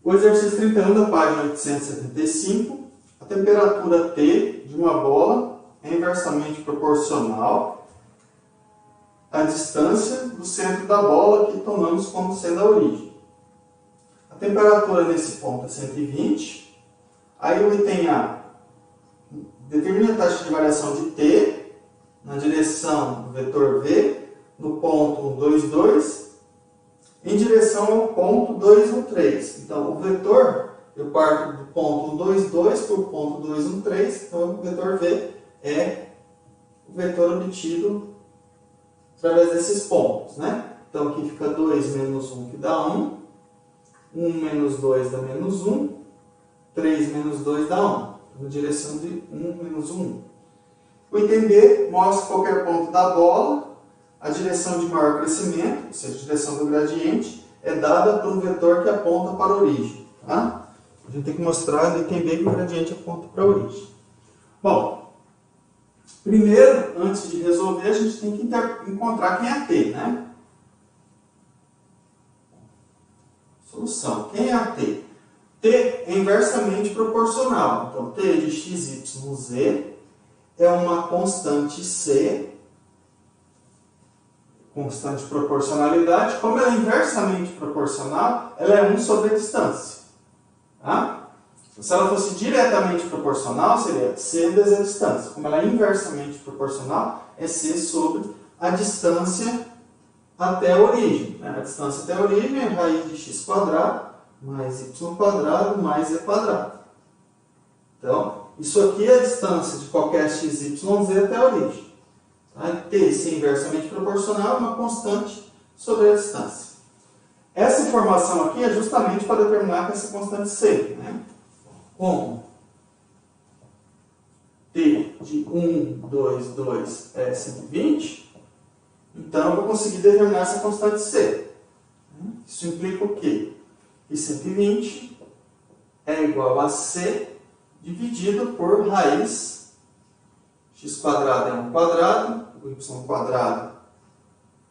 O exercício 31 da página 875, a temperatura T de uma bola é inversamente proporcional à distância do centro da bola que tomamos como sendo a origem. A temperatura nesse ponto é 120, aí o item A determina a taxa de variação de T na direção do vetor V, no ponto 1, 2, 2, em direção ao ponto 2, 1, 3. Então, o vetor, eu parto do ponto 1, 2, 2 para o ponto 2, 1, 3. Então, o vetor V é o vetor obtido através desses pontos, né? Então, aqui fica 2 menos 1, que dá 1. 1 menos 2 dá menos 1. 3 menos 2 dá 1. Na direção de 1 menos 1. O item B mostra qualquer ponto da bola. A direção de maior crescimento, ou seja, a direção do gradiente, é dada por um vetor que aponta para a origem. Tá? A gente tem que mostrar no item B que o gradiente aponta para a origem. Bom, primeiro, antes de resolver, a gente tem que encontrar quem é T, né? Solução. Quem é a T? T é inversamente proporcional. Então, T de x, y, z é uma constante C, constante de proporcionalidade. Como ela é inversamente proporcional, ela é 1 sobre a distância. Tá? Se ela fosse diretamente proporcional, seria C vezes a distância. Como ela é inversamente proporcional, é C sobre a distância até a origem. A distância até a origem é raiz de x² mais y² mais z². Então, isso aqui é a distância de qualquer x, y, z até a origem. T ser inversamente proporcional é uma constante sobre a distância. Essa informação aqui é justamente para determinar que essa constante C. Né? Como T de 1, 2, 2 é 120, então eu vou conseguir determinar essa constante C. Isso implica o quê? Que 120 é igual a C dividido por raiz x² é 1², o y²,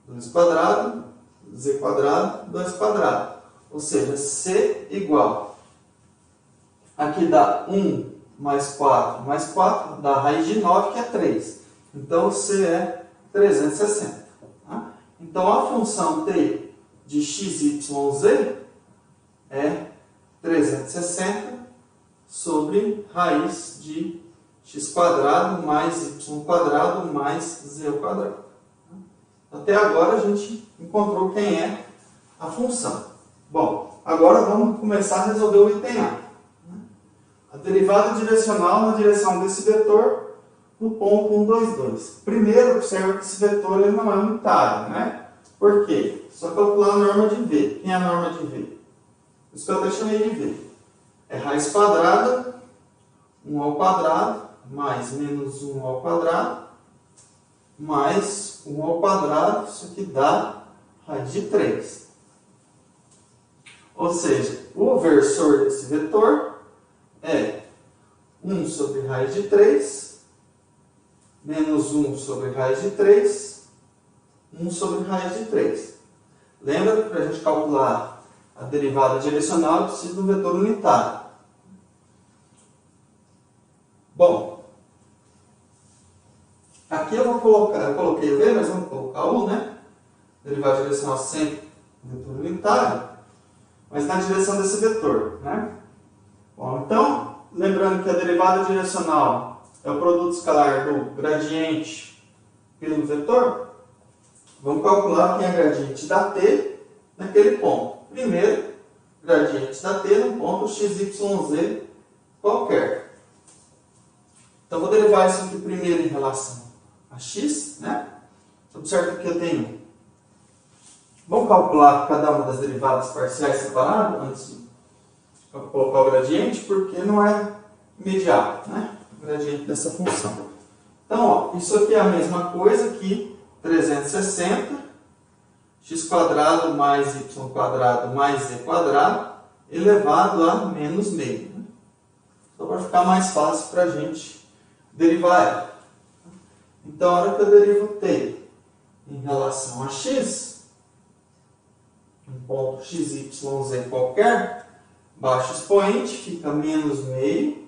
2², z², 2². Ou seja, C igual. Aqui dá 1 mais 4 dá raiz de 9, que é 3. Então, C é 360. Tá? Então, a função T de x, y, z é 360 sobre raiz de x² mais y² mais z². Até agora a gente encontrou quem é a função. Bom, agora vamos começar a resolver o item A. A derivada direcional na direção desse vetor no ponto 1, 2, 2. Primeiro, observa que esse vetor ele não é unitário, né? Por quê? Só calcular a norma de V. Quem é a norma de V? Isso que eu até chamei de V. É raiz quadrada, 1 ao quadrado, mais menos 1 ao quadrado, mais 1 ao quadrado, isso aqui dá raiz de 3. Ou seja, o versor desse vetor é 1 sobre raiz de 3, menos 1 sobre raiz de 3, 1 sobre raiz de 3. Lembra que para a gente calcular a derivada direcional, eu preciso de um vetor unitário. Bom, aqui eu coloquei o V, mas vamos colocar U, né? Derivada direcional sempre vetor unitário, mas na direção desse vetor, né? Bom, então, lembrando que a derivada direcional é o produto escalar do gradiente pelo vetor, vamos calcular quem é a gradiente da T naquele ponto. Primeiro, gradiente da T num ponto x, y, z qualquer. Então, vou derivar isso aqui primeiro em relação a x, né? Observe que eu tenho. Vamos calcular cada uma das derivadas parciais separadas antes de colocar o gradiente, porque não é imediato, né? O gradiente dessa função. Então, ó, isso aqui é a mesma coisa que 360 x² mais y² mais z² elevado a menos meio. Né? Então, vai ficar mais fácil para a gente derivar ela. Então, a hora que eu derivo T em relação a x, um ponto x, y, z qualquer, baixo expoente, fica menos meio,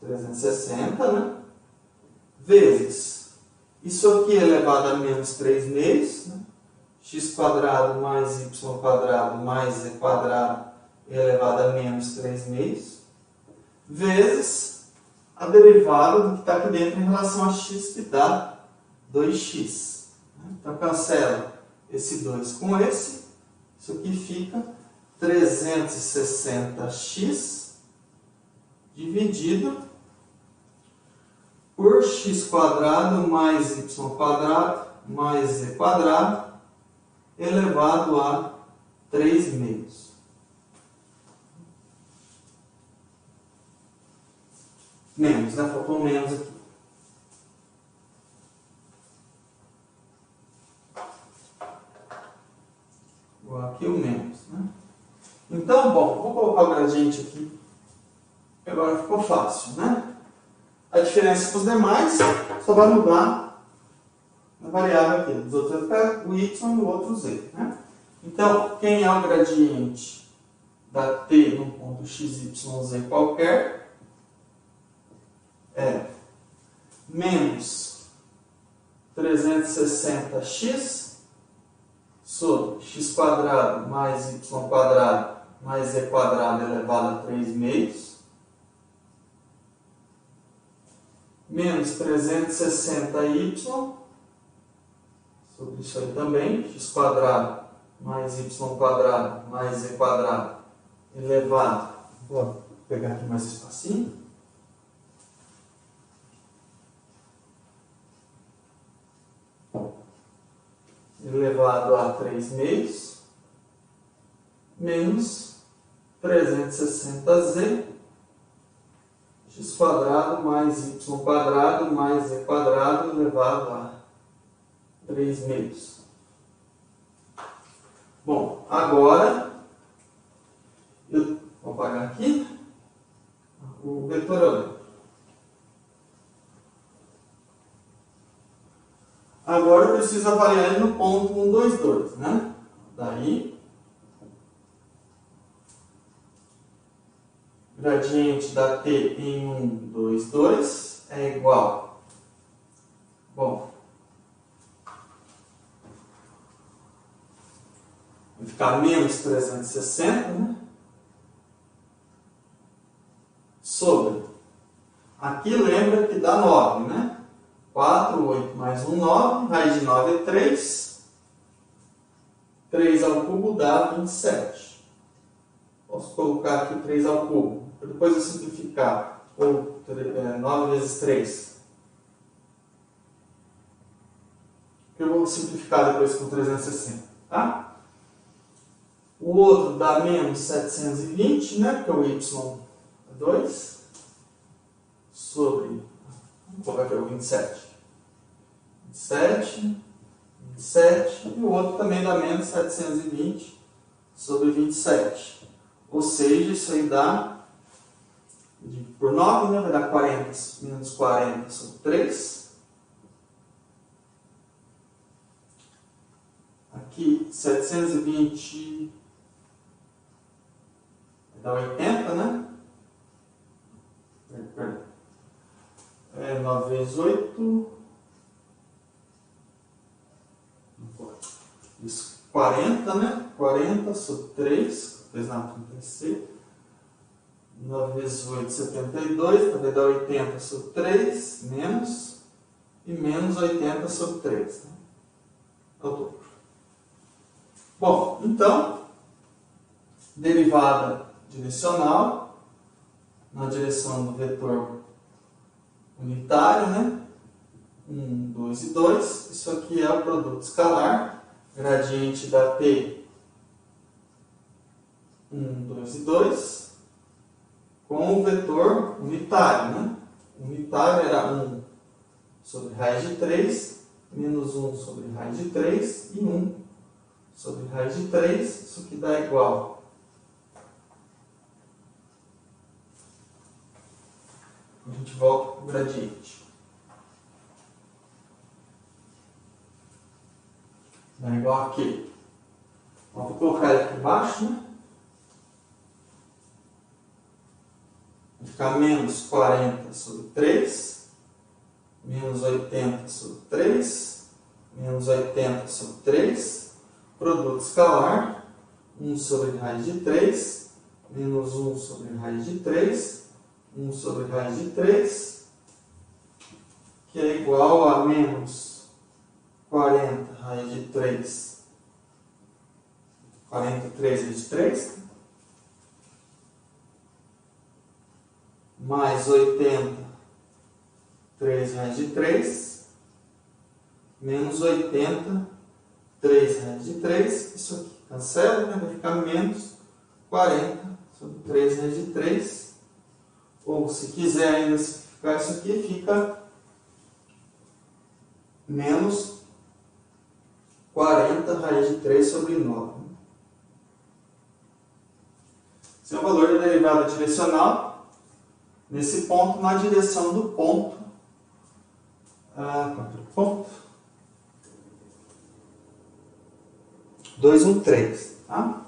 360, né? Vezes, isso aqui elevado a menos 3 meios, né? X quadrado mais y quadrado mais z quadrado elevado a menos 3 meios, vezes a derivada do que está aqui dentro em relação a x, que dá 2x. Então, cancela esse 2 com esse, isso aqui fica 360x dividido por x quadrado mais y quadrado mais z quadrado elevado a 3 meios. Menos, né? Faltou um menos aqui. Igual aqui o menos, né? Então, bom, vou colocar o gradiente aqui. Agora ficou fácil, né? A diferença para os demais só vai mudar a variável aqui. Dos outros eu pego o y e o outro z, né? Então, quem é o gradiente da t num ponto x, y, z qualquer é menos 360x sobre x quadrado mais y quadrado mais z quadrado elevado a 3 meios, menos 360y sobre isso aí também, x quadrado mais y quadrado mais z quadrado elevado, vou pegar aqui mais espacinho, elevado a 3 meios, menos 360z, x quadrado mais y quadrado mais z quadrado elevado a 3 meios. Bom, agora eu vou apagar aqui o vetor. Agora eu preciso avaliar ele no ponto 1, 2, 2, né? Daí, gradiente da t em 1, 2, 2 é igual. Bom, vai ficar menos 360, né? Sobre. Aqui lembra que dá 9, né? 4, 8 mais 1, 9. Raiz de 9 é 3. 3 ao cubo dá 27. Posso colocar aqui 3 ao cubo. Depois eu simplificar. Ou 9 vezes 3. Eu vou simplificar depois com 360. Tá? O outro dá menos 720, né? Porque o y é 2. Sobre. Vamos colocar aqui o 27. 27. E o outro também dá menos 720 sobre 27. Ou seja, isso aí dá, por 9, né, vai dar 40, menos 40 sobre 3. Aqui, 720 vai dar 80, né? 9 vezes 8... Isso, 40, né? 40 sobre 3, 3 na 36. 9 vezes 8, 72, também dá 80 sobre 3, menos, e menos 80 sobre 3. Né? É o dobro. Bom, então, derivada direcional, na direção do vetor unitário, né? 1, 2 e 2. Isso aqui é o produto escalar. Gradiente da t 1, 2 e 2 com o vetor unitário, né? O unitário era 1 sobre raiz de 3, menos 1 sobre raiz de 3 e 1 sobre raiz de 3. Isso aqui dá igual. A gente volta para o gradiente. Dá igual aqui. Vou colocar ele aqui embaixo, né? ficar menos 40 sobre 3, menos 80 sobre 3, menos 80 sobre 3, produto escalar, 1 sobre raiz de 3, menos 1 sobre raiz de 3, 1 sobre raiz de 3, que é igual a menos 40 raiz de 3, 43 raiz de 3, mais 80, 3 raiz de 3, menos 80, 3 raiz de 3, isso aqui cancela, né? Vai ficar menos 40 sobre 3 raiz de 3, ou se quiser ainda simplificar isso aqui, fica menos 40 raiz de 3 sobre 9. Esse é o valor da derivada direcional. Nesse ponto, na direção do ponto, ponto 213, tá?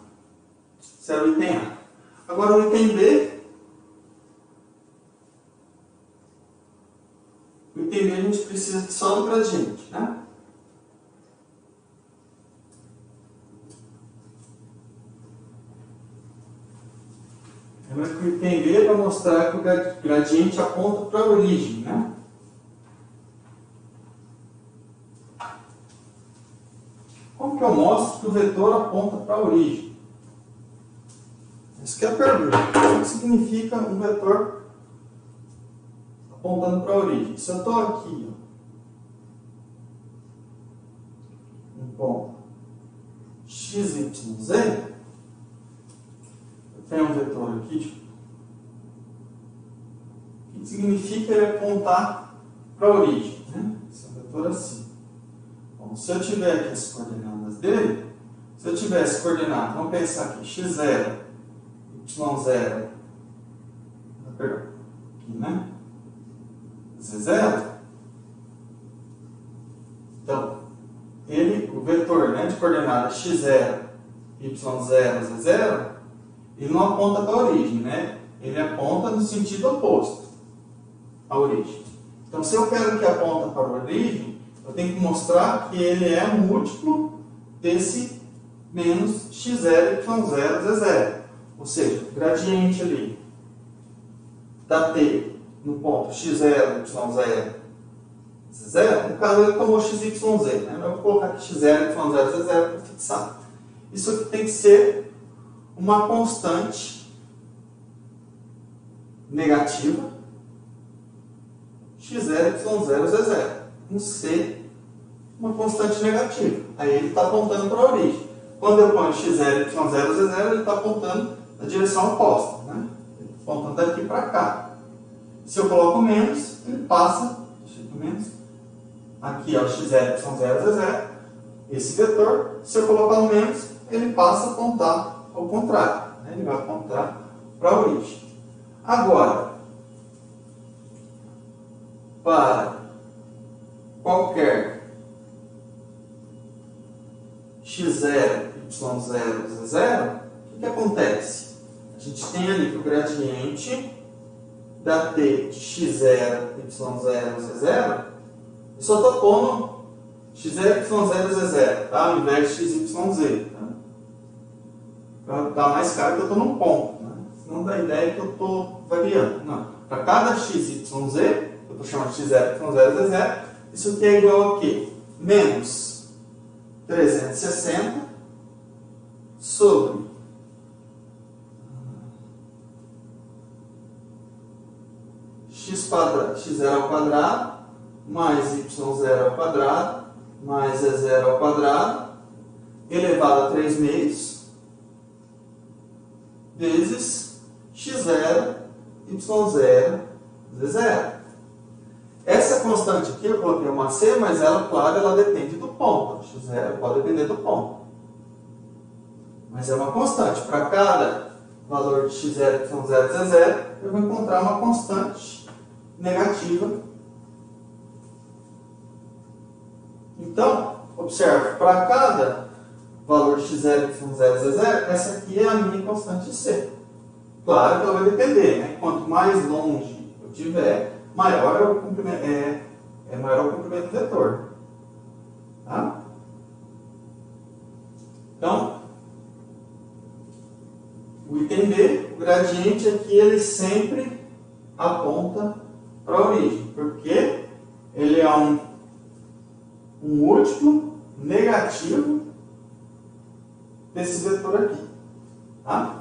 Esse é o item A. Agora o item B. O item B a gente precisa só do gradiente, né? Lembra que o item B é para mostrar que o gradiente aponta para a origem, né? Como que eu mostro que o vetor aponta para a origem? Essa que é a pergunta. O que significa um vetor apontando para a origem? Se eu estou aqui, ó, um ponto x, y, z, tem um vetor aqui, que significa ele apontar para a origem, né? Esse é um vetor assim. Bom, se eu tiver aqui as coordenadas dele, se eu tivesse coordenado, vamos pensar aqui, x0, y0, perdão, aqui, né? z0, então, o vetor, né, de coordenadas x0, y0, z0, ele não aponta para a origem, né? Ele aponta no sentido oposto à origem. Então, se eu quero que aponta para a origem, eu tenho que mostrar que ele é um múltiplo desse menos x0, y0, z0. Ou seja, o gradiente ali da t no ponto x0, y0, z0, no caso ele tomou x, y, z, né? Eu vou colocar aqui x0, y0, z0 para fixar. Isso aqui tem que ser uma constante negativa, x0, y0, z0. Um C, uma constante negativa. Aí ele está apontando para a origem. Quando eu ponho x0, y0, z0, ele está apontando na direção oposta, né? Ele está apontando daqui para cá. Se eu coloco menos, ele passa, menos, aqui é o x0, y0, z0, esse vetor. Se eu colocar o menos, ele passa a apontar ao contrário, né? Ele vai apontar para a origem. Agora, para qualquer x0, y0, z0, o que acontece? A gente tem ali que o gradiente da t de x0, y0, z0, eu só estou pondo x0, y0, z0, tá? Ao invés de x, y, z. Para dar mais claro que eu estou num ponto, né? Não dá ideia que eu estou variando. Não. Para cada x, y, z, eu estou chamando de x0, y0, z0, isso aqui é igual a quê? Menos 360 sobre x0 ao quadrado mais y0 ao quadrado mais z0 ao quadrado elevado a 3 meios vezes x0, y0, z0. Essa constante aqui eu coloquei uma c, mas ela, claro, ela depende do ponto. x0 pode depender do ponto. Mas é uma constante. Para cada valor de x0, y0, z0, eu vou encontrar uma constante negativa. Então, observe, para cada valor de x0, y0, z0, essa aqui é a minha constante c. Claro que ela vai depender, né? Quanto mais longe eu tiver, maior é o comprimento, maior o comprimento do vetor. Tá? Então, o item B, o gradiente aqui, ele sempre aponta para a origem, porque ele é um múltiplo negativo desse vetor aqui. Tá?